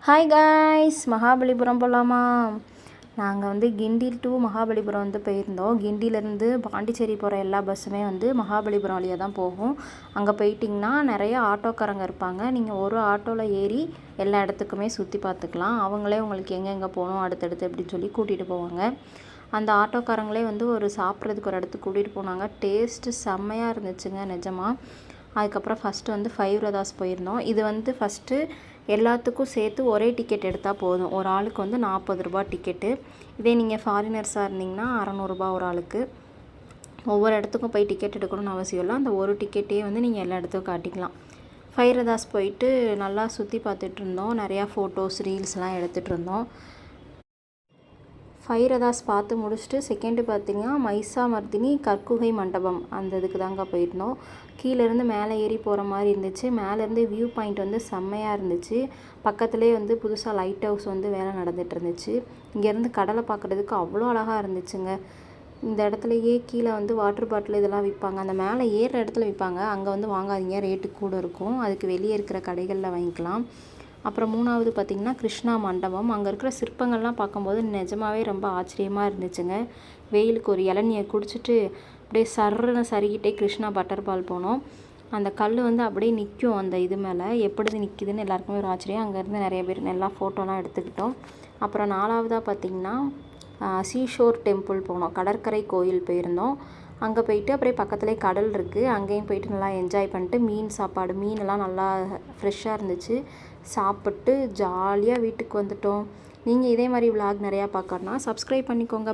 Hi guys, Mahabalipuram போகலாமா? நாங்கள் வந்து கிண்டி டு மகாபலிபுரம் வந்து போயிருந்தோம். கிண்டிலேருந்து பாண்டிச்சேரி போகிற எல்லா பஸ்ஸுமே வந்து மகாபலிபுரம் வழியாக தான் போகும். அங்கே போயிட்டிங்கன்னா நிறைய ஆட்டோக்காரங்க இருப்பாங்க. நீங்கள் ஒரு ஆட்டோவில் ஏறி எல்லா இடத்துக்குமே சுற்றி பார்த்துக்கலாம். அவங்களே உங்களுக்கு எங்கெங்கே போகணும் அடுத்தடுத்து அப்படின்னு சொல்லி கூட்டிகிட்டு போவாங்க. அந்த ஆட்டோக்காரங்களே வந்து சாப்பிட்றதுக்கு ஒரு இடத்துக்கு கூட்டிகிட்டு போனாங்க. டேஸ்ட்டு செம்மையாக இருந்துச்சுங்க நிஜமாக. அதுக்கப்புறம் ஃபஸ்ட்டு வந்து 5 பிரதாஸ் போயிருந்தோம். இது வந்து ஃபஸ்ட்டு எல்லாத்துக்கும் சேர்த்து ஒரே டிக்கெட் எடுத்தால் போதும். ஒரு ஆளுக்கு வந்து 40 ரூபா டிக்கெட்டு. இதே நீங்கள் ஃபாரினர்ஸாக இருந்தீங்கன்னா 600 ஒரு ஆளுக்கு. ஒவ்வொரு இடத்துக்கும் போய் டிக்கெட் எடுக்கணும்னு அவசியம் இல்லை. அந்த ஒரு டிக்கெட்டே வந்து நீங்கள் எல்லா இடத்துக்கும் காட்டிக்கலாம். 5 பிரதாஸ் போயிட்டு நல்லா சுற்றி பார்த்துட்டு இருந்தோம். நிறையா ஃபோட்டோஸ் ரீல்ஸ்லாம் எடுத்துகிட்டு இருந்தோம். 5 பிரதாஸ் பார்த்து முடிச்சுட்டு செகண்டு பார்த்திங்கன்னா மைசாமர்தினி கற்குகை மண்டபம் அந்த இதுக்கு தாங்க போயிருந்தோம். கீழேருந்து மேலே ஏறி போகிற மாதிரி இருந்துச்சு. மேலேருந்து வியூ பாயிண்ட் வந்து செம்மையாக இருந்துச்சு. பக்கத்துலேயே வந்து புதுசாக லைட் ஹவுஸ் வந்து வேலை நடந்துகிட்டு இருந்துச்சு. இங்கேருந்து கடலை பார்க்குறதுக்கு அவ்வளோ அழகாக இருந்துச்சுங்க. இந்த இடத்துலையே கீழே வந்து வாட்டர் பாட்டில் இதெல்லாம் விற்பாங்க. அந்த மேலே ஏறுற இடத்துல விற்பாங்க. அங்கே வந்து வாங்காதீங்க, ரேட்டு கூட இருக்கும். அதுக்கு வெளியே இருக்கிற கடைகளில் வாங்கிக்கலாம். அப்புறம் 3வது பார்த்திங்கன்னா கிருஷ்ணா மண்டபம். அங்கே இருக்கிற சிற்பங்கள்லாம் பார்க்கும்போது நிஜமாகவே ரொம்ப ஆச்சரியமாக இருந்துச்சுங்க. வெயிலுக்கு ஒரு இளநியை குடிச்சிட்டு அப்படியே சர்ன்னு சரிக்கிட்டே கிருஷ்ணா பட்டர்பால் போனோம். அந்த கல் வந்து அப்படியே நிற்கும் அந்த இது மேலே. எப்படி நிற்கிதுன்னு எல்லாருக்குமே ஒரு ஆச்சரியம். அங்கேருந்து நிறைய பேர் நல்லா ஃபோட்டோலாம் எடுத்துக்கிட்டோம். அப்புறம் 4வதாக பார்த்திங்கன்னா சீஷோர் டெம்பிள் போனோம். கடற்கரை கோயில் போயிருந்தோம். அங்கே போயிட்டு அப்படியே பக்கத்துலேயே கடல் இருக்குது. அங்கேயும் போயிட்டு நல்லா என்ஜாய் பண்ணிட்டு மீன் சாப்பாடு மீனெல்லாம் நல்லா ஃப்ரெஷ்ஷாக இருந்துச்சு. சாப்பிட்டு ஜாலியாக வீட்டுக்கு வந்துட்டோம். நீங்கள் இதே மாதிரி விலாக் நிறையா பார்க்கணுன்னா சப்ஸ்கிரைப் பண்ணிக்கோங்க.